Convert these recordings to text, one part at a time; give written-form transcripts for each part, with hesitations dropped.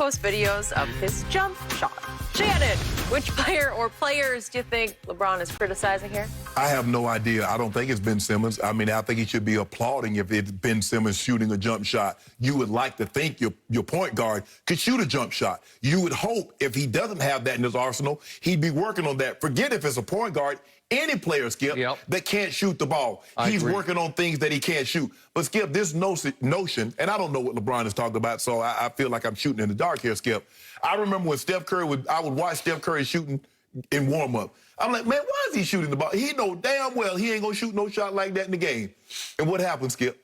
post videos of his jump shot. Shannon, which player or players do you think LeBron is criticizing here? I have no idea. I don't think it's Ben Simmons. I mean, I think he should be applauding if it's Ben Simmons shooting a jump shot. You would like to think your point guard could shoot a jump shot. You would hope if he doesn't have that in his arsenal, he'd be working on that. Forget if it's a point guard. Any player, Skip, that can't shoot the ball. He's working on things that he can't shoot. But, Skip, this notion, and I don't know what LeBron is talking about, so I feel like I'm shooting in the dark here, Skip. I remember when Steph Curry I would watch Steph Curry shooting in warm-up. I'm like, man, why is he shooting the ball? He know damn well he ain't going to shoot no shot like that in the game. And what happened, Skip?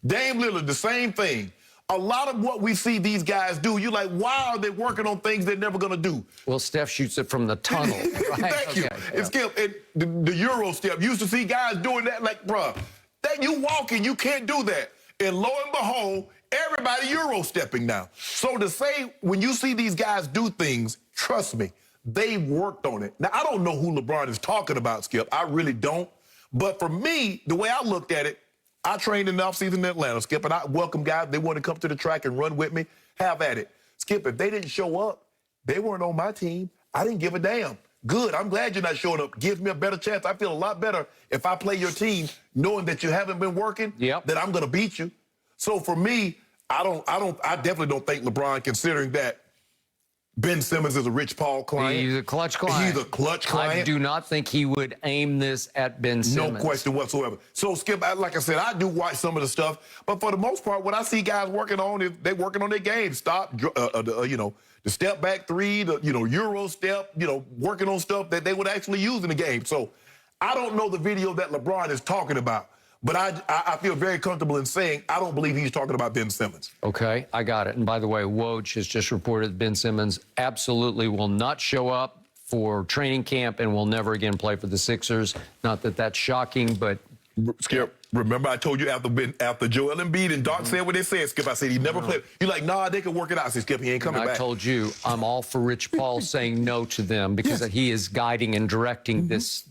Dame Lillard, the same thing. A lot of what we see these guys do, you're like, why are they working on things they're never going to do? Well, Steph shoots it from the tunnel. Right? Thank you. And Skip, and the Euro step, used to see guys doing that like, bruh, that you walking, you can't do that. And lo and behold, everybody Euro stepping now. So to say, when you see these guys do things, trust me, they've worked on it. Now, I don't know who LeBron is talking about, Skip. I really don't. But for me, the way I looked at it, I trained in the offseason in Atlanta, Skip, and I welcome guys. They want to come to the track and run with me. Have at it. Skip, if they didn't show up, they weren't on my team. I didn't give a damn. Good. I'm glad you're not showing up. Gives me a better chance. I feel a lot better if I play your team knowing that you haven't been working, that I'm going to beat you. So for me, I definitely don't think LeBron, considering that Ben Simmons is a Rich Paul client. He's a clutch client. He's a clutch client. I do not think he would aim this at Ben Simmons. No question whatsoever. So, Skip, like I said, I do watch some of the stuff, but for the most part, what I see guys working on is they're working on their game. Stop, the step back three, the Euro step, working on stuff that they would actually use in the game. So, I don't know the video that LeBron is talking about. But I feel very comfortable in saying I don't believe he's talking about Ben Simmons. Okay, I got it. And by the way, Woj has just reported Ben Simmons absolutely will not show up for training camp and will never again play for the Sixers. Not that that's shocking, but... Skip, remember I told you after Joel Embiid and Doc said what they said, Skip, I said he never played. You're like, nah, they could work it out. I said, Skip, he ain't coming back. I told you, I'm all for Rich Paul saying no to them because he is guiding and directing this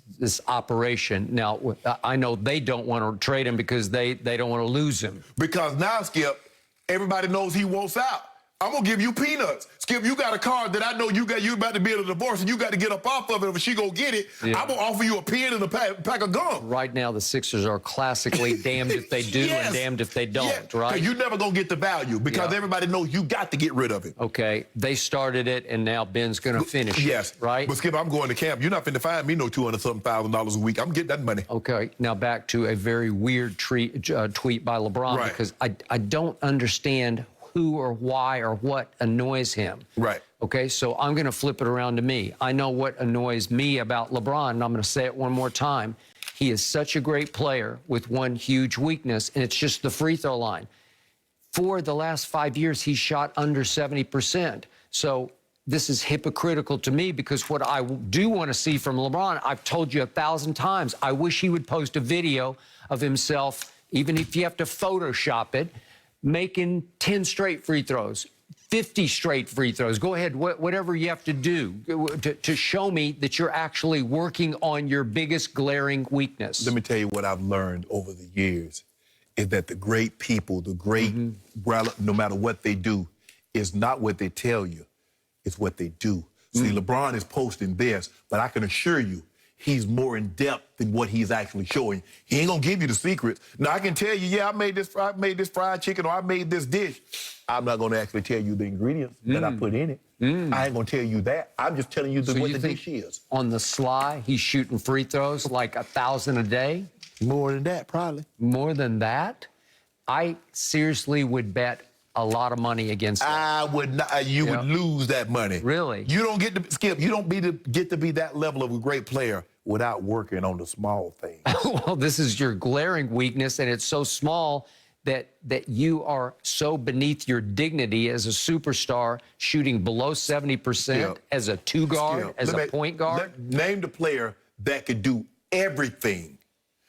operation. Now, I know they don't want to trade him because they don't want to lose him. Because now, Skip, everybody knows he wants out. I'm going to give you peanuts. Skip, you got a card that I know you about to be in a divorce and you got to get up off of it. If she go get it, I'm going to offer you a pen and a pack of gum. Right now, the Sixers are classically damned if they do and damned if they don't, right? You're never going to get the value because everybody knows you got to get rid of it. Okay, they started it and now Ben's going to finish it, right? But Skip, I'm going to camp. You're not finna find me no $200-something a week. I'm getting that money. Okay, now back to a very weird tweet by LeBron because I don't understand who or why or what annoys him. Right. Okay, so I'm going to flip it around to me. I know what annoys me about LeBron, and I'm going to say it one more time. He is such a great player with one huge weakness, and it's just the free throw line. For the last 5 years, he's shot under 70%. So this is hypocritical to me because what I do want to see from LeBron, I've told you 1,000 times, I wish he would post a video of himself, even if you have to Photoshop it, making 10 straight free throws, 50 straight free throws. Go ahead, whatever you have to do to show me that you're actually working on your biggest glaring weakness. Let me tell you what I've learned over the years is that the great people, the great, no matter what they do, is not what they tell you, it's what they do. See, LeBron is posting this, but I can assure you, he's more in depth than what he's actually showing. He ain't gonna give you the secrets. Now I can tell you, yeah, I made this fried chicken or I made this dish. I'm not gonna actually tell you the ingredients that I put in it. I ain't gonna tell you that. I'm just telling you what the dish is. On the sly, he's shooting free throws like 1,000 a day? More than that, probably. More than that? I seriously would bet a lot of money against that. I would not. You would lose that money. Really? You don't get to, Skip, you don't get to be that level of a great player without working on the small things. Well, this is your glaring weakness, and it's so small that you are so beneath your dignity as a superstar, shooting below 70% as a two-guard, as a point guard. Name the player that could do everything.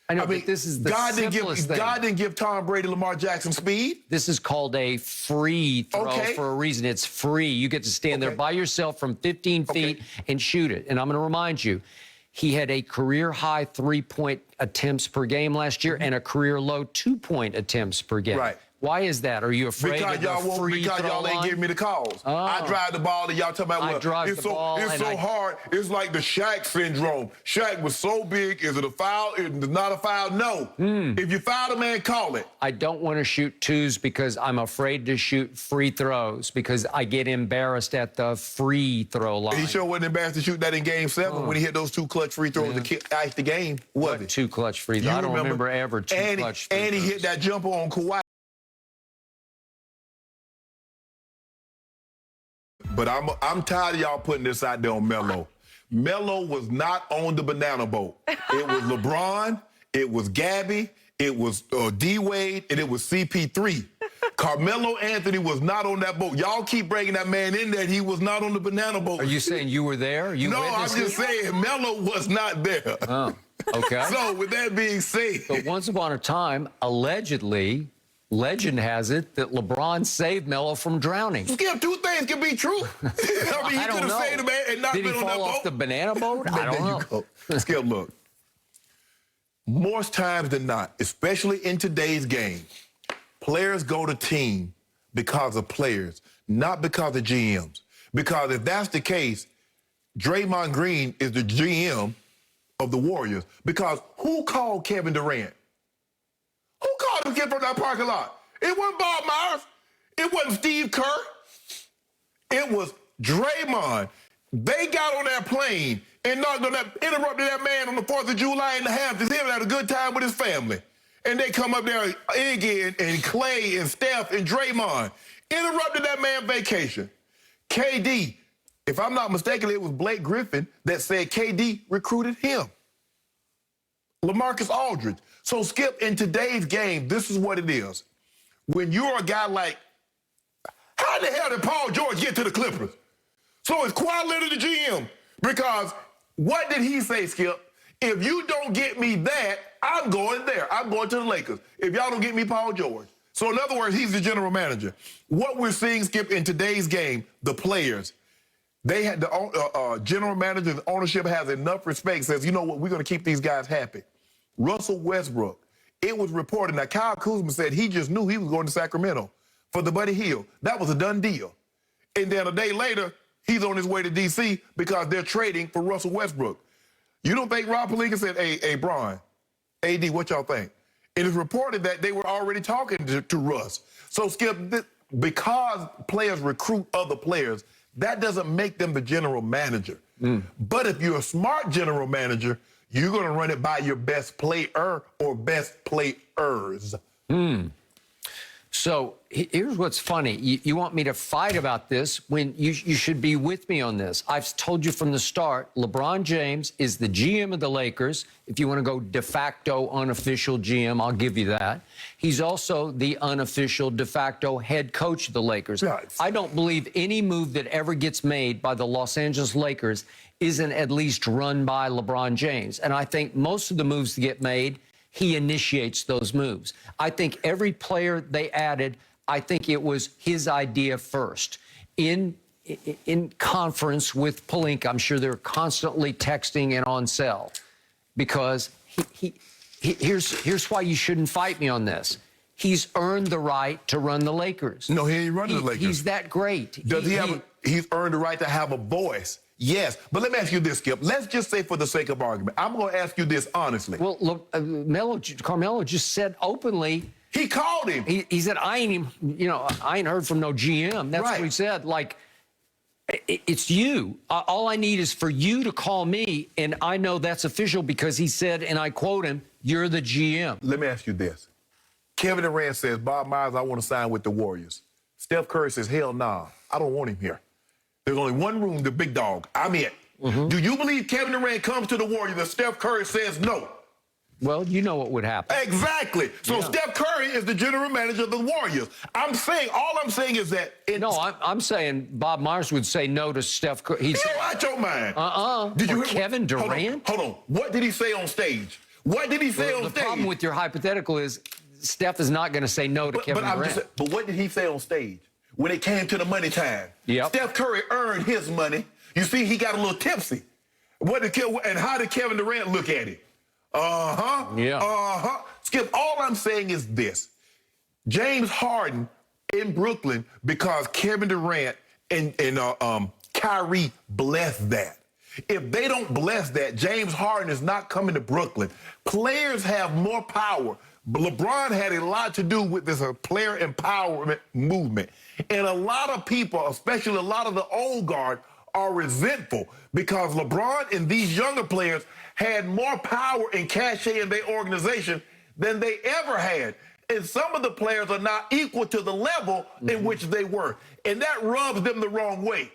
I know, but this is the simplest thing. God didn't give Tom Brady, Lamar Jackson speed. This is called a free throw for a reason. It's free. You get to stand there by yourself from 15 feet and shoot it. And I'm going to remind you, he had a career-high 3-point attempts per game last year and a career-low 2-point attempts per game. Right. Why is that? Are you afraid Because of the y'all won't, free because throw y'all ain't line? giving me the calls. Oh. I drive the ball and y'all talking about I what? drive It's the ball It's and so I- hard. It's like the Shaq syndrome. Shaq was so big. Is it a foul? Is it not a foul? No. If you foul a man, call it. I don't want to shoot twos because I'm afraid to shoot free throws because I get embarrassed at the free throw line. He sure wasn't embarrassed to shoot that in Game 7 when he hit those 2 clutch free throws to ice the game, was it? 2 clutch free throws. I don't remember ever 2 clutch free And he throws. hit that jumper on Kawhi. But I'm tired of y'all putting this out there on Melo. Melo was not on the banana boat. It was LeBron, it was Gabby, it was D-Wade, and it was CP3. Carmelo Anthony was not on that boat. Y'all keep bringing that man in there. He was not on the banana boat. Are you saying you were there? You No, I'm witnessed just saying Melo was not there. Oh, okay. So with that being said, But once upon a time, allegedly, legend has it that LeBron saved Melo from drowning. Skip, 2 things can be true. I mean, he I don't could have know. saved the man and not Did he been on that fall boat. off the banana boat? I don't know. There you go. Skip, look. Most times than not, especially in today's game, players go to team because of players, not because of GMs. Because if that's the case, Draymond Green is the GM of the Warriors. Because who called Kevin Durant? Who called him kid from that parking lot? It wasn't Bob Myers. It wasn't Steve Kerr. It was Draymond. They got on that plane and interrupted that man on the 4th of July in the half. Him had a good time with his family. And they come up there, Iggy and Clay and Steph and Draymond. Interrupted that man's vacation. KD, if I'm not mistaken, it was Blake Griffin that said KD recruited him. LaMarcus Aldridge. So, Skip, in today's game, this is what it is. When you're a guy like, how the hell did Paul George get to the Clippers? So it's Kawhi Leonard the GM. Because what did he say, Skip? If you don't get me that, I'm going there. I'm going to the Lakers. If y'all don't get me Paul George. So in other words, he's the general manager. What we're seeing, Skip, in today's game, the players, they had the general manager, the ownership has enough respect, says, you know what, we're going to keep these guys happy. Russell Westbrook, it was reported. Now, Kyle Kuzma said he just knew he was going to Sacramento for the Buddy Hield. That was a done deal. And then a day later, he's on his way to D.C. because they're trading for Russell Westbrook. You don't think Rob Pelinka said, hey, Brian, AD, what y'all think? It is reported that they were already talking to Russ. So, Skip, because players recruit other players, that doesn't make them the general manager. But if you're a smart general manager, you're going to run it by your best player or best players. So here's what's funny. You want me to fight about this when you should be with me on this. I've told you from the start, LeBron James is the GM of the Lakers. If you want to go de facto unofficial GM, I'll give you that. He's also the unofficial de facto head coach of the Lakers. Yes. I don't believe any move that ever gets made by the Los Angeles Lakers isn't at least run by LeBron James. And I think most of the moves that get made, he initiates those moves. I think every player they added, I think it was his idea first. In conference with Pelinka, I'm sure they're constantly texting and on cell because here's why you shouldn't fight me on this. He's earned the right to run the Lakers. No, he ain't running the Lakers. He's that great. Does he's earned the right to have a voice. Yes, but let me ask you this, Skip. Let's just say for the sake of argument, I'm going to ask you this honestly. Well, look, Carmelo just said openly. He called him. He said, I ain't heard from no GM. That's Right. what he said. Like, it's you. All I need is for you to call me, and I know that's official because he said, and I quote him, you're the GM. Let me ask you this. Kevin Durant says, Bob Myers, I want to sign with the Warriors. Steph Curry says, hell nah, I don't want him here. There's only one room, the big dog. I'm it. Do you believe Kevin Durant comes to the Warriors and Steph Curry says no? Well, you know what would happen. Exactly. So Yeah. Steph Curry is the general manager of the Warriors. All I'm saying is that... No, I'm saying Bob Myers would say no to Steph Curry. He'd say, Out your mind. Did you hear Kevin Durant? Hold on. What did he say on stage? What did he say on The stage? problem with your hypothetical is Steph is not going to say no to Kevin Durant. But what did he say on stage when it came to the money time? Yep. Steph Curry earned his money. You see, he got a little tipsy. And how did Kevin Durant look at it? Yeah. Skip, all I'm saying is this. James Harden in Brooklyn because Kevin Durant and Kyrie blessed that. If they don't bless that, James Harden is not coming to Brooklyn. Players have more power. LeBron had a lot to do with this player empowerment movement. And a lot of people, especially a lot of the old guard, are resentful because LeBron and these younger players had more power and cachet in their organization than they ever had. And some of the players are not equal to the level in which they were. And that rubs them the wrong way.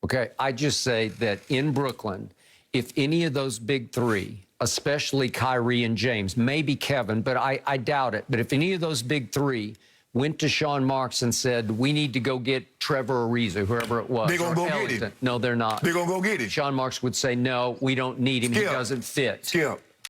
Okay, I just say that in Brooklyn, if any of those big three, especially Kyrie and James, maybe Kevin, but I doubt it, but if any of those big three went to Sean Marks and said, we need to go get Trevor Ariza, whoever it was. They're going to go get him. No, they're not. They're going to go get him. Sean Marks would say, no, we don't need him. He doesn't fit. Skip.